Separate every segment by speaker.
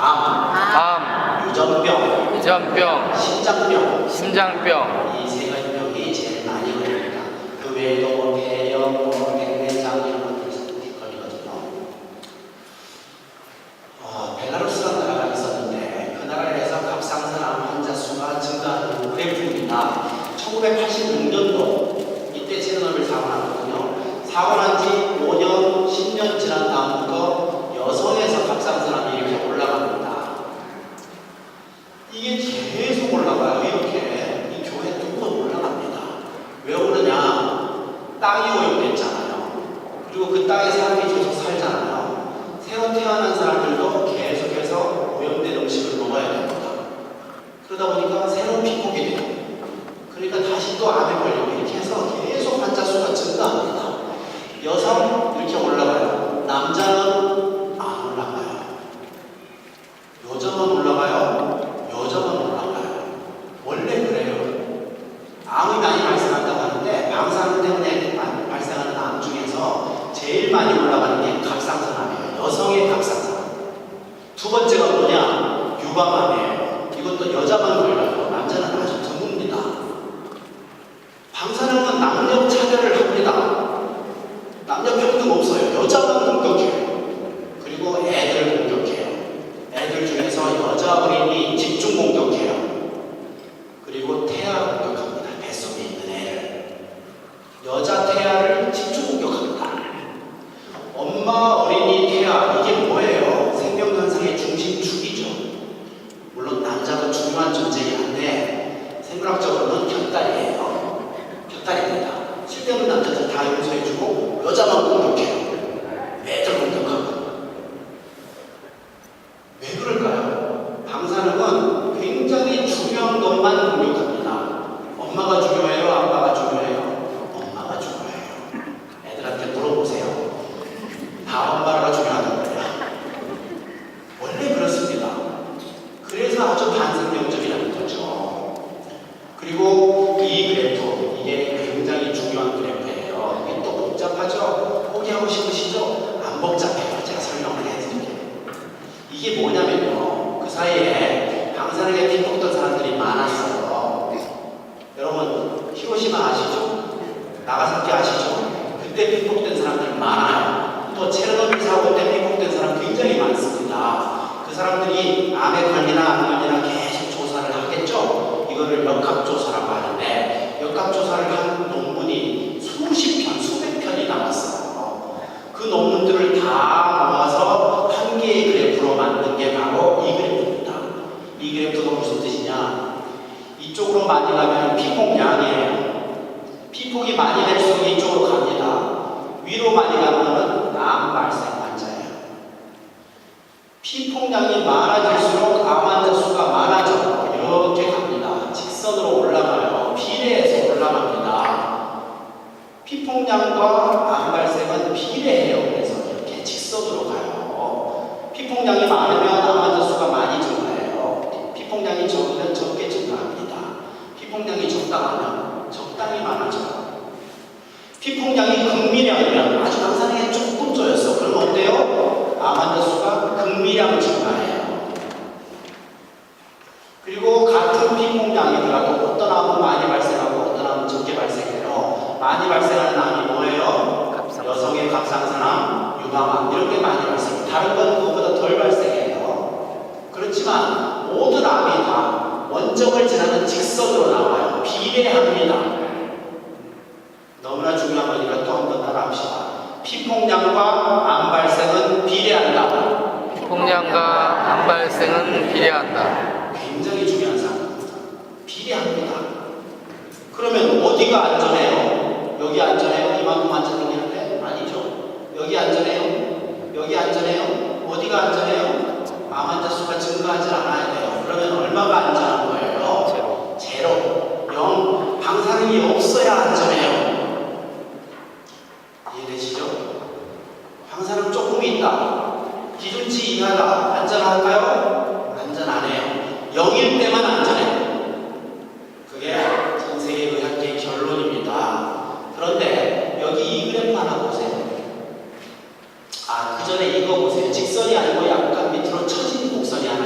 Speaker 1: 암, 유전병, 심장병
Speaker 2: 이 세 가지 병이 제일 많이 걸립니다. 그 외에도 뭐 폐렴, 뭐 백내장 이런 것들이 걸리거든요. 벨라루스라는 나라가 있었는데 그 나라에서 갑상선암 환자 수가 증가하는 그래프입니다. 1986년도 이때 체르노빌 사고가 났거든요. 사고 난 지 5년, 10년 지난 다음부터 여성에서 갑상선암이 이렇게 올라갑니다. 이게 계속 올라가요. 이렇게 이 교회 두 번 올라갑니다. 왜 오르냐? 땅이 오염됐잖아요. 그리고 그 땅에 사람이 계속 살잖아요. 새로 태어난 사람들도 계속해서 오염된 음식을 먹어야 됩니다. 그러다 보니까 새로운 피폭이 돼요. 그러니까 다시 또 암에 걸리고 이렇게 해서 계속 환자 수가 증가합니다. 여성 이렇게 올라가요. 남자는 안 올라가요. 여자만 올라가요. 여자만 올라가요. 원래 그래요. 암이 많이 발생한다고 하는데 방사능 때문에 발생하는 암 중에서 제일 많이 올라가는 게 갑상선암이에요. 여성의 갑상선암. 두 번째가 뭐냐? 유방암이에요. 이것도 여자만 걸려요. 남자는 아주 드뭅니다. 방사능은 남녀 차별을 합니다. 남녀 평등 없어요. 여자만 공격해요. 그리고 애들 공격해요. 애들 중에서 여자 어린이 집중 공격해요. 그리고 태아 공격합니다. 뱃속에 있는 애를. 여자 태아를 집중 공격합니다. 엄마, 어린이, 태아 이게 뭐예요? 생명현상의 중심축이죠. 물론 남자가 중요한 존재이긴 한데 생물학적으로는 곁다리예요. 곁다리입니다. 쓸데없는 남자들 다 용서해주고 여자만 공격해요. 애들 공격하고. 왜 그럴까요? 방사능은 굉장히 중요한 것만 공격합니다. 엄마가 중요해요? 아빠가 중요해요? 엄마가 중요해요. 애들한테 물어보세요. 다 엄마가 중요하단 말이야. 원래 그렇습니다. 그래서 아주 반생명적이라는 거죠. 그리고 이 그래프, 이게 굉장히 중요한 그래프예요. 이게 또 복잡하죠? 포기하고 싶으시죠? 안 복잡해요. 제가 설명을 해드릴게요. 이게 뭐냐면요. 그 사이에 방사능에 피폭된 사람들이 많았어요. 여러분, 히로시마 아시죠? 나가사키 아시죠? 그때 피폭된 사람들 많아요. 또 체르노빌 사고 때 피폭된 사람 굉장히 많습니다. 그 사람들이 암에 걸리나 안 걸리나 계속 조사를 하겠죠? 이거를 역학조사라고 하는데 역학조사를 한 논문이 수십 편, 수백 편이 나왔어요. 그 논문들을 다 모아서 한 개의 그래프로 만든 게 바로 이 그래프입니다. 이 그래프가 무슨 뜻이냐? 이쪽으로 많이 가면 피폭량이에요. 피폭이 많이 될수록 이쪽으로 갑니다. 위로 많이 가면 암 발생 환자예요. 피폭량이 많아질수록 암 환자 수가 많아져요. 이렇게 갑니다. 직선으로 올라가요. 비례해서 올라갑니다. 피폭량과 암 발생은 비례해요. 그래서 이렇게 직선으로 가요. 피폭량이 많으면 암 환자 수가 많이 증가해요. 피폭량이 적으면 적게 증가합니다. 피폭량이 적당하면 적당히 많아져요. 피폭량이 극미량이면 아주 방사능에 조금 쪼였어. 그럼 어때요? 암 환자 수가 극미량 증가해요. 그리고 같은 피폭량이더라도 어떤 암은 많이 발생하고 어떤 암은 적게 발생해요. 많이 발생하는 암이 뭐예요? 여성의 갑상선암, 유방암 이렇게 많이 발생해요. 다른 건 그거보다 덜 발생해요. 그렇지만 모든 암이 다 원점을 지나는 직선으로 나와요. 비례합니다. 너무나 중요한 거니까 또 한 번 따라합시다. 피폭량과 암 발생은 비례한다.
Speaker 1: 피폭량과 암 발생은 비례한다.
Speaker 2: 굉장히 중요한 사항입니다. 비례합니다. 그러면 어디가 안전해요? 여기 안전해요? 이만큼 안전하겠는데? 아니죠. 여기 안전해요? 여기 안전해요? 어디가 안전해요? 암 환자 수가 증가하지 않아야 돼요. 그러면 얼마가 안전한 거예요? 제로. 0. 방사능이 없어야 안전해요. 이해되시죠? 방사능 조금 있다. 기준치 이하다. 안전할까요? 안전 안 해요. 0일 때만 안전해요. 그게 전 세계 의학계의 결론입니다. 그런데 여기 이 그래프 하나 보세요. 그 전에 이거 보세요. 직선이 아니고 약간 밑으로 처진 곡선이 하나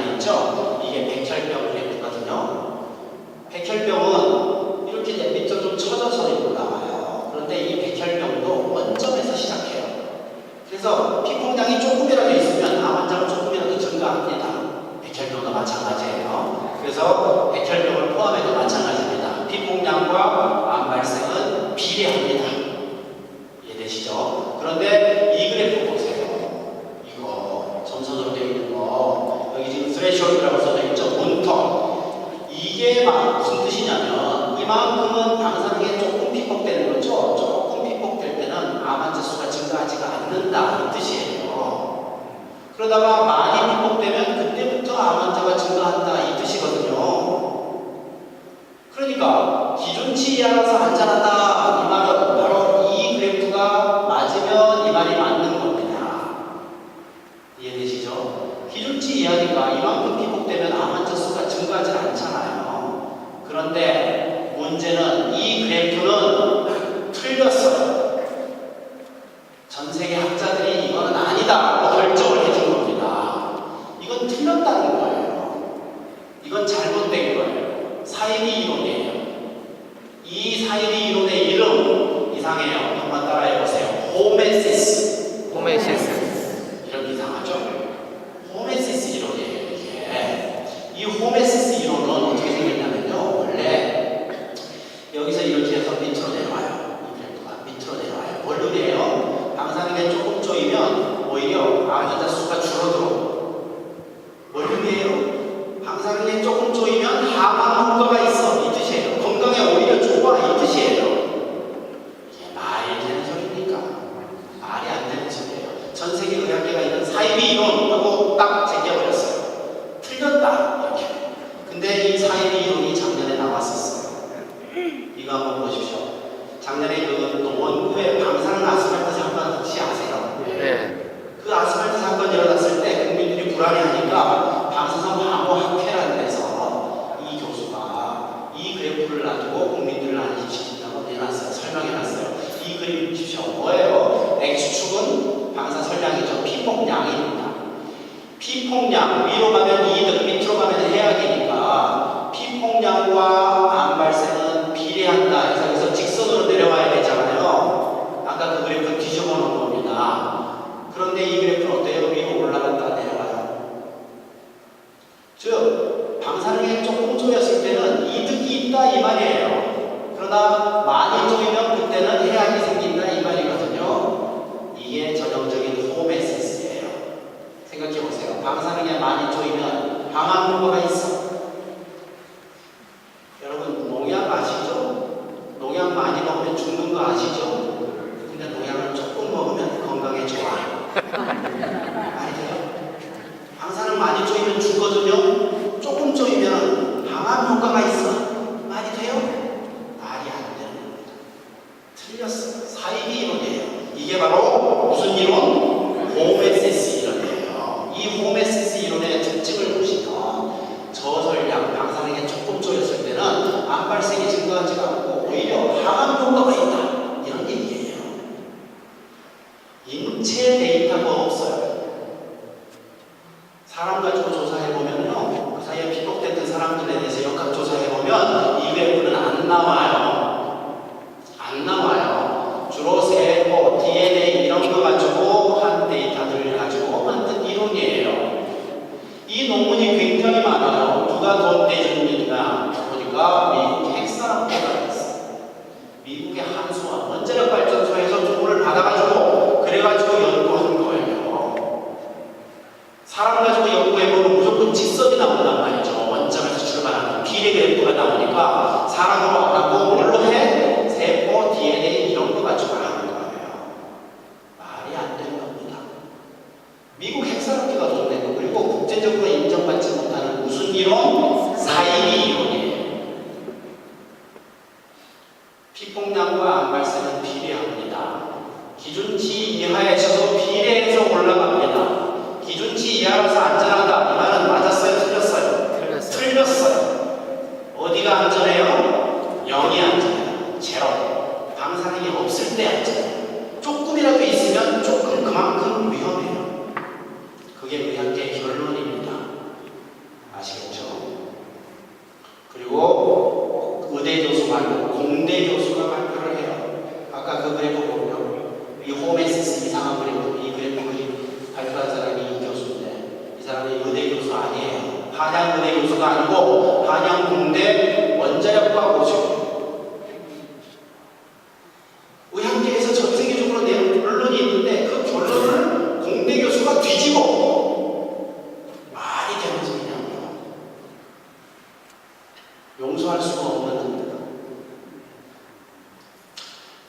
Speaker 2: 따라서 백혈병을 포함해도 마찬가지입니다. 피폭량과 암 발생은 비례합니다. 이해되시죠? 그런데 이 그래프 보세요. 이거 점선으로 되어 있는 거 여기 지금 스레시홀드라고 써져 있죠? 문턱. 이게 막 무슨 뜻이냐면 이만큼은 방사능에 조금 피폭되는 거죠? 조금 피폭될 때는 암 환자 수가 증가하지가 않는다 이 뜻이에요. 그러다가 많이 피폭되면 그때부터 암 환자가 증가한다 이 뜻이거든요. 그러니까 기준치 이하라서 안전하다 이 말은 바로 이 그래프가 맞으면 이 말이 맞는 겁니다. 이해되시죠? 기준치 이하니까 이만큼 피폭되면 암 환자 수가 증가하지 않잖아요. 그런데 문제는 이 그래프는 틀렸어요. 전 세계 학자들이 이거는 아니다라고 결정을 해준 겁니다. 이건 틀렸다는 거예요. 이건 잘못된 거예요. 사이비 이론이에요. 이 사이비 이론의 이름 이상해요. 한번 따라해보세요. 호메시스. 이름 이상하죠? 호메시스 이론이에요. 이게 이 호메시스 이론은 어떻게 생겼냐면요. 원래 여기서 이렇게 해서 밑으로 내려와요. 이 그래프가 밑으로 내려와요. 원룸이에요. 방사능에 조금 쪼이면 오히려 암 환자 수가 줄어들어. 원룸이에요. 방사능에 조금 쪼이면 항암 효과가 있어 이 뜻이에요. 건강에 오히려 좋아 이 뜻이에요. 이게 말이 되는 소리입니까? 말이 안 되는 소리예요. 전 세계 의학계가 이런 사이비 이론하고 딱 제껴버렸어요. 틀렸다 이렇게. 근데 이 사이비 이론이 작년에 나왔었어요. 이거 한번 보십시오. 작년에 그 원구의 방사능 아스팔트 사건 혹시 아세요?
Speaker 1: 네.
Speaker 2: 그 아스팔트 사건이 일어났을 때 국민들이 불안해하니까 방사선 방호 학회라는 데서 이 교수가 이 그래프를 놔두고 국민들을 안심시킨다고 내놨어요. 설명해놨어요. 이 그림 보십시오. 뭐예요? X축은 방사선량이죠. 피폭량입니다. 피폭량 위로 가면 이득, 밑으로 가면 해악이니까 피폭량과 암 발생은 비례한다 해서 여기서 직선으로 내려와야 되잖아요. 아까 그 그래프 뒤집어 놓은 겁니다. 그런데 이 그래프는 어때요? 위로 올라갔다 내려가요. 즉 방사능에 조금 쪼였을 때는 이득이 있다 이 말이에요. 그러나 많이 쪼이면 그때는 해악이 생긴다 이 말이거든요. 이게 전형적인 호메시스예요. 생각해보세요. 방사능에 많이 쪼이면 항암 효과가 있어. 여러분 농약 아시죠? 농약 많이 먹으면 죽는 거 아시죠? 근데 농약을 조금 먹으면 건강에 좋아요. 말이 돼요? 방사능 많이 쪼이면 죽거든요. 조금 쪼이면 항암 효과가 있어. 말이 돼요? 말이 안 되는 겁니다. 틀렸어요. 사이비 이론이에요. 이게 바로 무슨 이론? 호메시스 이론이에요. 이 호메시스 이론의 특징을 보시면 저설량 방사능에 조금 쪼였을 때는 암 발생이 증가하지 않고 오히려 항암 효과가 있다. 이런 얘기예요. 인체 데이터가 없어요. 사람 가지고 조사해보면요. 그 사이에 피폭됐던 사람들에 대해서 역학조사해보면 이 그래프는 안 나와요. 안 나와요. 주로 세포, DNA 이런 거 가지고 한 데이터들을 가지고 만든 이론이에요. 이 논문이 굉장히 많아요. 누가 돈 내줍니까? 보니까 미국 핵산업부가 있어요. 미국의 한수원 원자력발전소에서 돈을 받아가지고 그래가지고 연구한 거예요. 사람 가지고 연구해보면 무조건 직선이 나온단 말이죠. 원점에서 출발하는 비례 그래프가 나오니까 사람으로 안 하고 뭘로 해? 세포, DNA 이런 거 가지고 하는 거예요. 말이 안 되는 겁니다. 미국 핵산업부가 돈 내고 그리고 국제적으로 인정받지 못하는 무슨 이론? 사이비 이론이에요. 피폭량과 암 발생은 비례합니다. 기준치 이하에서도 비례해서 올라갑니다. 기준치 이하라서 안전하다. 이 말은 맞았어요? 틀렸어요? 틀렸어요. 어디가 안전해요? 0이 안전해요. 제로. 방사능이 없을 때 안전해요. 조금이라도 있으면 조금 그만큼 위험해요. 그게 의학계의 결론입니다. 아시겠죠? 한양은행 교수도 아니고 한양공대 원자력과 고수. 의학계에서 전 세계적으로 낸 결론이 있는데 그 결론을 공대 교수가 뒤집어. 말이 되는 소리냐고요. 용서할 수가 없는 겁니다.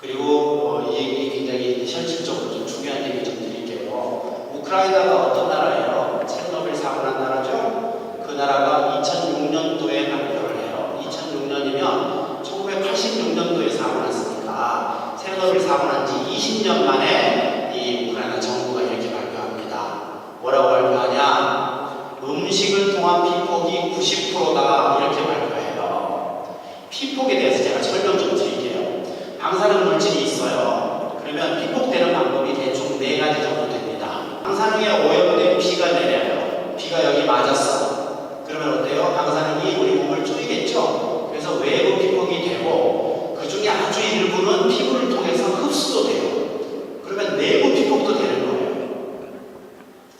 Speaker 2: 그리고 이 얘기 굉장히 현실적으로 좀 중요한 얘기 좀 드릴게요. 우크라이나가 어떤 나라예요? 체르노빌 사고 난 나라죠? 그 나라가 2006년도에 발표를 해요. 2006년이면 1986년도에 사고 났으니까 체르노빌 사고 난 지 20년 만에 이 우크라이나 정부가 이렇게 발표합니다. 뭐라고 발표하냐? 음식을 통한 피폭이 90%다 이렇게 발표해요. 피폭에 대해서 제가 설명 좀 드릴게요. 방사능 물질이 있어요. 그러면 피폭되는 방법이 대충 4가지 정도 됩니다. 방사능에 오염된 피가 내려요. 피가 여기 맞았어. 그러면 어때요? 방사능이 우리 몸을 쪼이겠죠? 그래서 외부 피폭이 되고 그 중에 아주 일부는 피부를 통해서 흡수도 돼요. 그러면 내부 피폭도 되는 거예요.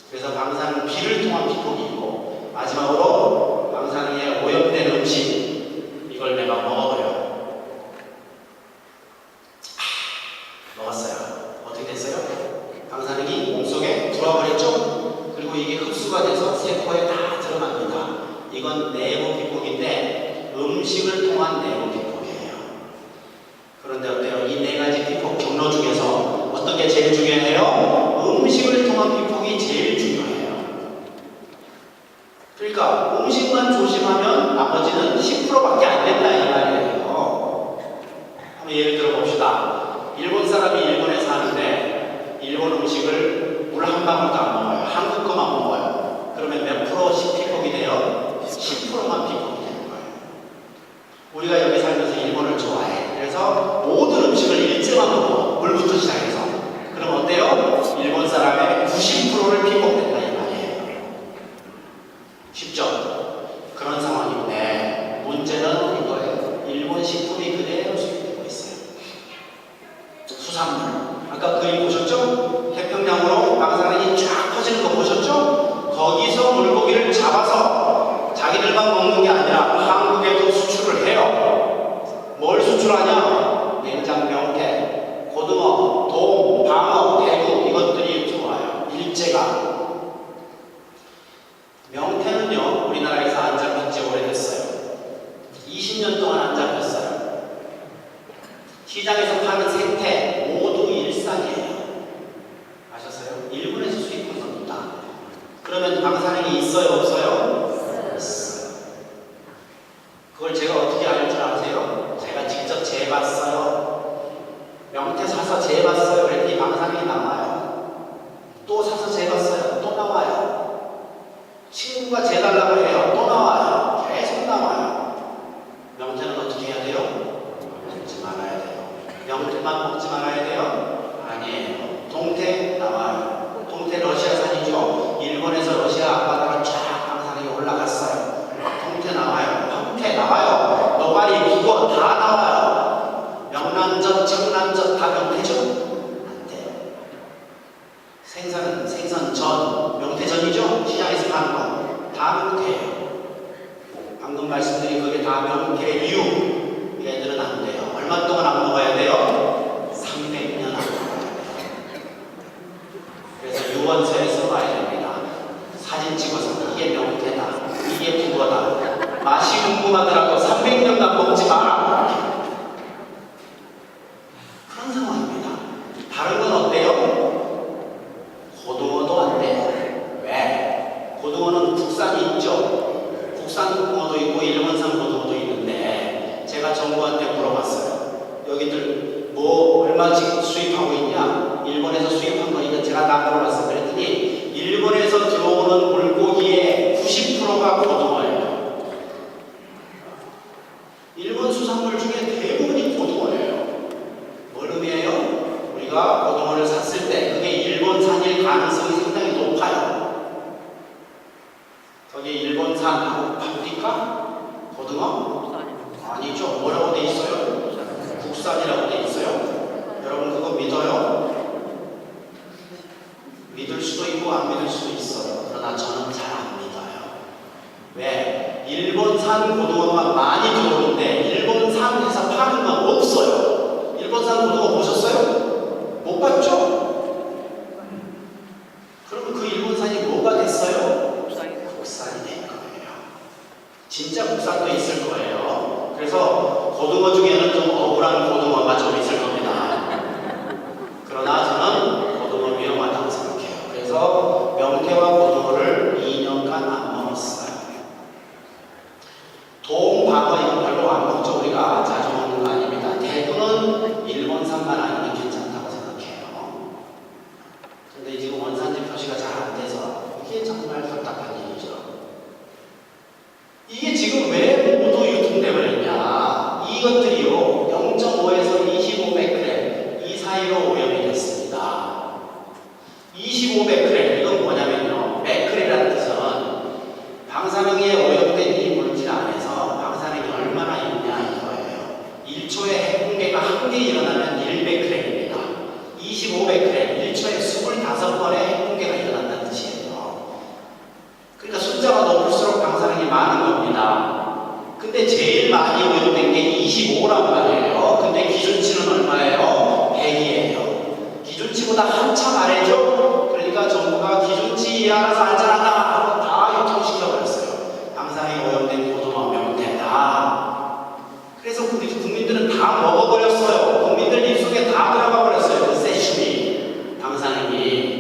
Speaker 2: 그래서 방사능 비를 통한 피폭이 있고 마지막으로 방사능에 오염된 음식 이걸 내가 먹어버려요. 먹었어요. 어떻게 됐어요? 방사능이 몸속에 들어와버렸죠? 그리고 이게 흡수가 돼서 세포에 다 들어갑니다. 이건 내부 피폭인데 음식을 통한 내부 피폭이에요. 그런데 어때요? 이 4가지 피폭 경로 중에서 어떤 게 제일 중요해요? 음식을 통한 피폭이 제일 중요해요. 그러니까 음식만 조심하면 나머지는 10%밖에 안 된다 이 말이에요. 한번 예를 들어 봅시다. 일본 사람이 일본에 사는데 일본 음식을 물 한 방울도 안 먹어요. 한국 거만 먹어요. 그러면 몇 프로씩 피폭이 돼요? 10%만 피폭이 되는 거예요. 우리가 여기 살면서 일본을 좋아해. 그래서 모든 음식을 일제만 먹어. 물부터 시작해서. 그럼 어때요? 일본 사람의 90%를 피폭된다 이 말이에요. 쉽죠? 그런 상황인데 문제는 이거예요. 일본 식품이 그대로 수입되고 있어요. 수산물. 아까 그림 보셨죠? 태평양으로 방사능이 쫙 퍼지는 거 보셨죠? 거기서 물고기를 잡아서 자기들만 먹는 게 아니라 한국에도 수출을 해요. 뭘 수출하냐? 냉장 명태, 고등어, 돔, 방어, 대구 이것들이 좋아요. 일제가. 명태는요, 우리나라에서 안 잡힌 지 오래됐어요. 20년 동안 안 잡혔어요. 시장에서 파는 생태 모두 일산이에요. 아셨어요? 일본에서 수입한 겁니다. 그러면 방사능이 있어요, 없어요? 있어요. 그걸 제가 어떻게 알 줄 아세요? 제가 직접 재봤어요. 명태 사서 재봤어요. 그랬더니 방사능이 나와요. 또 사서 재봤어요. 또 나와요. 친구가 재달라고 해요. 또 나와요. 계속 나와요. 명태는 어떻게 해야 돼요? 먹지 말아야 돼요. 명태만 먹지 말아야 돼요? 아니에요. 동태 나와요. 동태 러시아산이죠. 일본에서 러시아 앞바다로 쫙 방사능이 올라갔어요. 동태 나와요. 황태 나와요. 노가리, 북어 다 나와요. 명란젓, 청란젓 다 명태죠? 안 돼요. 생선전, 명태전이죠? 시장에서 파는 거 다 명태예요. 방금 말씀드린 그게 다 명태류. 얘들은 안 돼요. 얼마 동안 안 먹어야 돼요? 300년 안 먹어야 돼요. 그래서 유언서에 써놔야 됩니다. 사진 찍어서 이게 명태다, 이게 북어다. 맛이 궁금하더라고 300년간 먹지 마라. 그런 상황입니다. 다른 건 어때요? 고등어도 안 돼요. 왜? 고등어는 국산이 있죠. 국산 고등어도 있고 일본산 고등어도 있는데 제가 정부한테 물어봤어요. 여기들 뭐 얼마씩 수입하고 있냐? 일본에서 수입한 거니까 제가 다 물어봤어요. 그랬더니 일본에서 들어오는 물고기의 90%가 고등어예요. 일본 수산물 중에 대부분이 고등어예요. 뭘 의미해요? 우리가 고등어를 샀을 때 그게 일본산일 가능성이 상당히 높아요. 거기에 일본산하고 바쁘니까 고등어? 아니죠. 뭐라고 돼 있어요? 국산이라고 돼 있어요. 여러분 그거 믿어요? 믿을 수도 있고 안 믿을 수도 있어요. 그러나 저는 잘 안 믿어요. 왜 일본산 고등어가 많이 들어오는데 일본산에서 파는 건 없어요. 일본산 고등어 보셨어요? 못 봤죠? 그러면 그 일본산이 뭐가 됐어요? 국산이 된 거예요. 진짜 국산도 있을 거예요. 그래서 고등어 중에는 좀 억울한 고등어가 좀 있을 겁니다. 그러나 저는 고등어 위험하다고 생각해요. 그래서 명태와 고등어를 2년간 안 먹었어요. 동방어 이건 별로 안 먹죠. 우리가 자주 먹는 거 아닙니다. 대부분 일본산만 아니면 괜찮다고 생각해요. 근데 지금 원산지 표시가 잘 안 돼서 이게 정말 답답한 일이죠. 이게 지금 왜 모두 유통되고 있냐? 이것들이요 0.5에서 25베크렐 이 사이로 오염이 됐습니다. 25베크렐 이건 뭐냐면요, 베크렐이라는 뜻은 방사능에 오염된 이 물질 안에서 방사능이 얼마나 있냐 이거예요. 1초에 핵붕괴가 한 개 일어나면 1베크렐입니다. 25베크렐 1초에 25번의 핵붕괴가 일어난다는 뜻이에요. 그러니까 숫자가 높을수록 방사능이 많은 겁니다. 근데 제일 많이 오염된 게 25란 말이에요. 근데 기준치는 얼마예요? 100이에요. 기준치보다 한참 아래죠? 그러니까 정부가 기준치 이하라서 안전하다 하고 다 유통시켜버렸어요. 방사능이 오염된 고등어, 명태다. 그래서 우리 국민들은 다 먹어버렸어요. 국민들 입속에 다 들어가 버렸어요. 그 세슘이, 방사능이.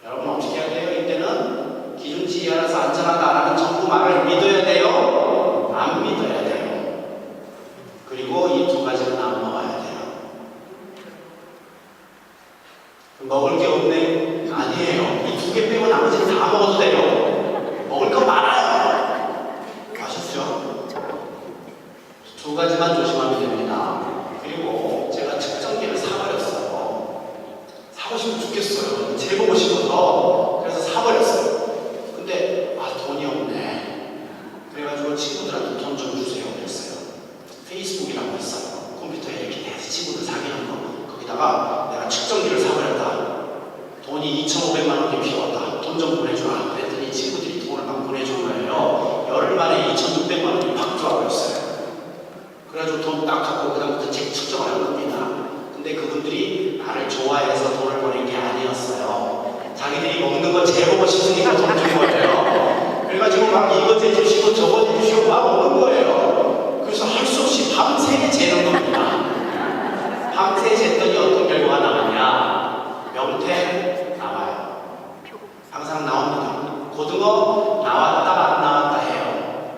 Speaker 2: 여러분 어떻게 해야 돼요? 이때는 기준치 이하라서 안전하다라는 정부 말을 믿어야 돼요? 안 믿어야 돼요. 그리고 이 두 가지는 안 먹어야 돼요. 먹을 게 없네? 아니에요. 이 두 개 빼고 나머지는 다 먹어도 돼요. 먹을 거 많아요. 아셨죠? 두 가지만 조심하면 됩니다. 그리고 제가 측정기를 사버렸어요. 사고 싶어 죽겠어요. 재보고 싶어서. 그래서 사버렸어요. 근데 돈이 없네. 그래가지고 친구들한테 돈 좀 주세요 그랬어요. 페이스북이라고 있어요. 컴퓨터에 이렇게 해서 친구들 사귀는 거. 거기다가 내가 측정기를 사버렸다. 돈이 2,500만 원이 필요하다. 돈 좀 보내줘라. 그랬더니 친구들이 돈을 막 보내준 거예요. 열흘 만에 2,600만 원이 팍 들어와버렸어요. 그래가지고 돈 딱 갖고 그다음부터 측정을 한 겁니다. 근데 그분들이 나를 좋아해서 돈을 보낸 게 아니었어요. 자기들이 먹는 거 재보고 싶으니까 돈 준 거예요. 그래가지고 막 이거 재주시고 저거 재주시고 막 오는 거예요. 그래서 할 수 없이 밤새 재는 겁니다. 밤새 쟀더니 어떤 결과가 나왔냐? 명태 나와요. 항상 나옵니다. 고등어 나왔다 안 나왔다 해요.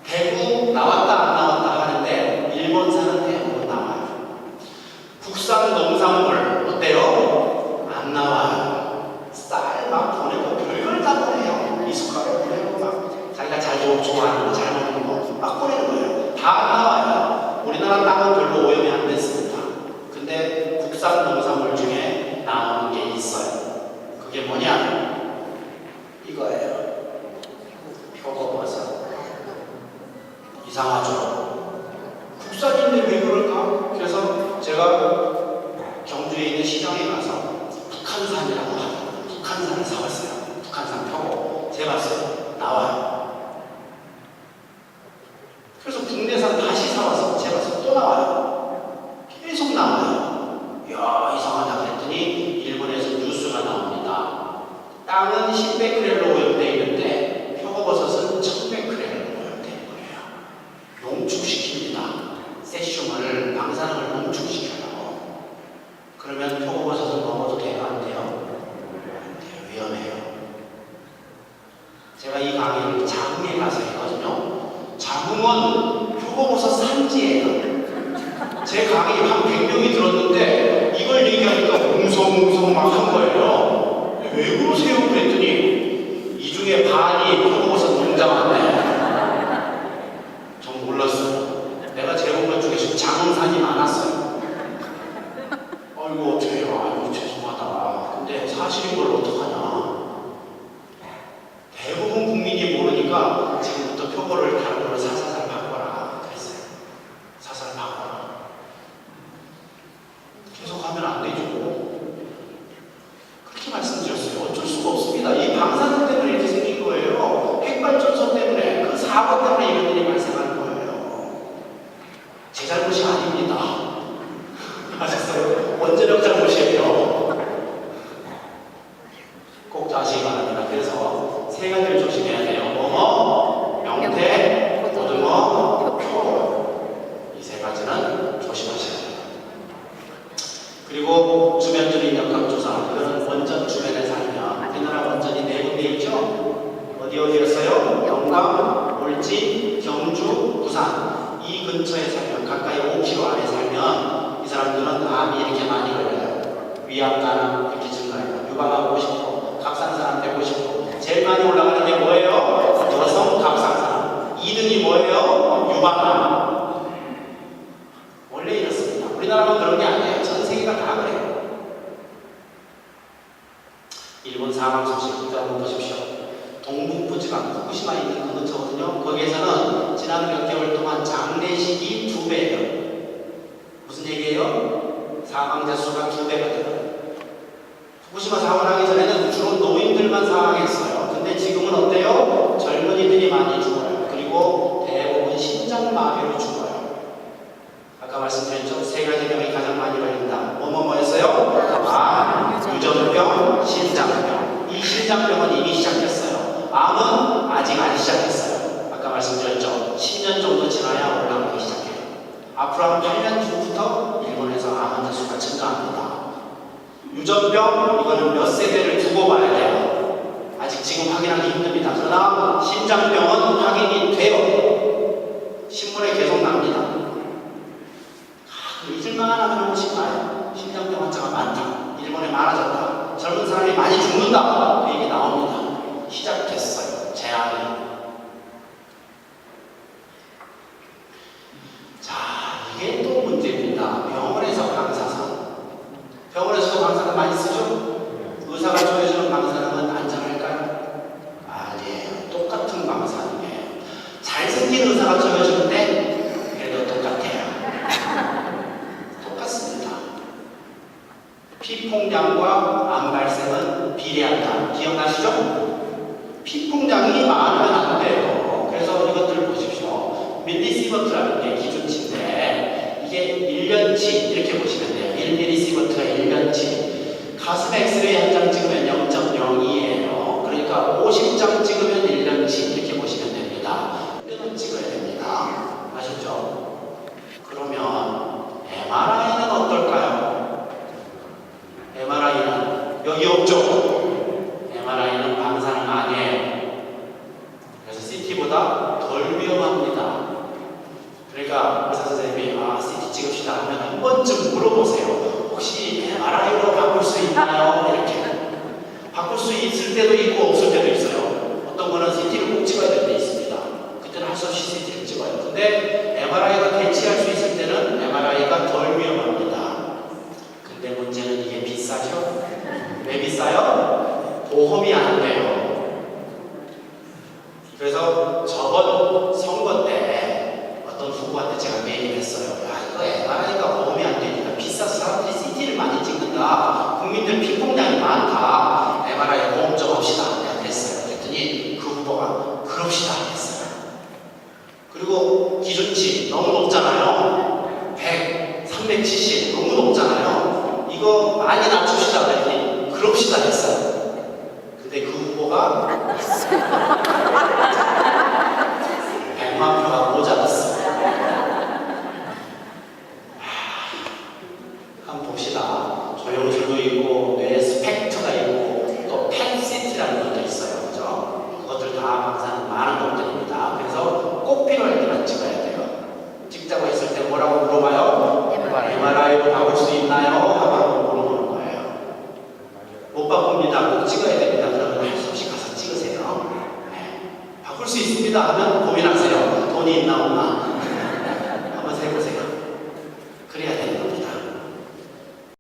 Speaker 2: 대구 나왔다 안 나왔다 하는데 일본산은 대부분 나와요. 국산 농산물 어때요? 안 나와요. 쌀 막 보내고 별걸 다 보내요. 미숫가루 보내고 막 자기가 잘 좋아하는 거, 잘 먹는 거 막 보내는 거예요. 다 안 나와요. 우리나라 땅은 별로 오염이 안 됐습니다. 근데 국산 농산물 중에 나오는 게 있어요. 그게 뭐냐? 이거예요. 표고버섯. 이상하죠? 국산인데 왜 그럴까? 그래서 제가 경주에 있는 시장에 가서 북한산이라고 하더라고요. 북한산을 사왔어요. 북한산 표고. 재봤어요. 나와요. 그래서 국내산 다시 사와서 재봤어요. 또 나와요. 계속 나와요. 이야, 이상하다 그랬더니 일본에서 뉴스가 나옵니다. 땅은 10베크렐로 오염되어 있는데 표고버섯은 1000베크렐로 오염되는 거예요. 농축시킵니다. 세슘을, 방사능을 농축시켜요. 그러면 표고버섯은 먹어도 돼요? 안 돼요? 안 돼요. 위험해요. 제가 이 강의를 장흥에 가서 했거든요. 장흥은 표고버섯 산지예요. 제 강의 한 100명이 들었는데 이걸 얘기하니까 웅성웅성 막 한 거예요. 왜 그러세요? 그랬더니 이 중에 반이 표고버섯 농장한대. 전 몰랐어요. 내가 재본 것 중에 장흥산이 많았어요. 아이고 어떻게 해요? 아이고 죄송하다. 근데 사실인 걸 어떡하냐. 대부분 국민이 모르니까 지금부터 표고를 다른 걸로 사사살 바꿔라 그랬어요. 사살 바꿔라. 계속 하면 안 되죠. 그렇게 말씀드렸어요. 어쩔 수가 없습니다. 이 방사 세 가지를 조심해야 돼요. 뭐뭐, 명태, 고등어, 표. 이 세 가지는 조심하셔야 돼요. 그리고 주변주민 역학조사. 이거는 원전 주변에 살면 우리나라 원전이 네 군데 있죠? 어디였어요? 영광, 울진, 경주, 부산. 이 근처에 살면 가까이 5km 안에 살면 이 사람들은 암이 이렇게 많이 걸려요. 위암간암 이렇게 증가해요. 유방암 50%, 갑상선암 150%. 제일 많이 올라가는 게 뭐예요? 여성 갑상선암. 2등이 뭐예요? 유방암. 원래 이렇습니다. 우리나라만 그런 게 아니에요. 전 세계가 다 그래요. 일본 사망 소식 한번 보십시오. 동북부지방 후쿠시마에 있는 그 근처거든요. 거기에서는 지난 몇 개월 동안 장례식이 2배예요. 무슨 얘기예요? 사망자 수가 2배가 돼요. 후쿠시마 사고 나기 전에는 주로 노인들만 사망했어요. 근데 지금은 어때요? 젊은이들이 많이 죽어요. 그리고 대부분 심장마비로 죽어요. 아까 말씀드렸죠? 세 가지 병이 가장 많이 걸린다. 뭐였어요? 암, 유전병, 신장병. 이 신장병은 이미 시작했어요. 암은 아직 안 시작했어요. 아까 말씀드렸죠? 10년 정도 지나야 올라가기 시작해요. 앞으로 한 8년 후부터 일본에서 암 환자 수가 증가합니다. 유전병, 이거는 몇 세대를 두고 봐야 돼요. 아직 지금 확인하기 힘듭니다. 그러나 심장병은 확인이 돼요. 신문에 계속 납니다. 잊을만한 그런 것이 나요. 심장병 환자가 많다. 일본에 많아졌다. 젊은 사람이 많이 죽는다. 그 얘기 나옵니다. 시작됐어요. 재앙이. 자, 이게 또 문제입니다. 병원에서 방사선. 병원에서도 방사선 많이 쓰죠? 의사가 조여주는 방사선은 안전할까요? 아니에요. 똑같은 방사선이에요. 잘생긴 의사가 조여주는데 그래도 똑같아요. 똑같습니다. 피폭량과 암 발생은 비례한다. 기억나시죠? 피폭량이 많으면 안 돼요. 그래서 이것들을 보십시오. 밀리시버트라는 게 기준치인데 이게 1년치 이렇게 보시면 돼요. 1밀리시버트가 1년치. 가슴 엑스레이 한 장 찍으면 0.02예요. 그러니까 50장 찍으면 1년치 이렇게 보시면 됩니다. 1년은 찍어야 됩니다. 아셨죠? 그러면 MRI는 어떨까요? MRI는 여기 없죠? MRI는 방사능 아니에요. 그래서 CT보다 덜 위험합니다. 그러니까 의사 선생님이 CT 찍읍시다 하면 한 번쯤 물어보세요. 혹시 MRI로 바꿀 수 있나요? 이렇게. 바꿀 수 있을 때도 있고 없을 때도 있어요. 어떤 거는 CT를 꼭 찍어야 될 때 있습니다. 그때는 할 수 없이 CT를 찍어요. 근데 MRI가 대체할 수 있을 때는 MRI가 덜 위험합니다. 근데 문제는 이게 비싸죠? 왜 비싸요? 보험이 안 돼요. 그래서 저번 선거 때 어떤 후보한테 제가 그 얘기를 했어요. 야, 이거 MRI가 보험이 안 되니까 비싸서 사람들이 CT를 많이 찍는다. 국민들 피폭량이 많다. MRI 보험 좀 합시다. 내가 그랬어요. 그랬더니 그 후보가 그럽시다 했어요. 그리고 기준치 너무 높잖아요. 100, 370 너무 높잖아요. 이거 많이 낮춥시다 그랬더니 그럽시다 했어요. 근데 그 후보가 100만 표가 모자랐어. 한번 봅시다. 조영술도 있고 뇌 스펙트가 있고 또 펜시티라는 것도 있어요. 그죠? 그것들 다 방사능 많은 것들입니다. 그래서 꼭 필요할 때만 찍어야 돼요. 찍자고 했을 때 뭐라고 물어봐요? MRI로 바꿀 수 있나요? 하고 물어보는 거예요. 못 바꿉니다. 꼭 찍어야 됩니다. 그러면 할 수 없이 가서 찍으세요. 네. 바꿀 수 있습니다 하면 고민하세요. 돈이 있나 없나.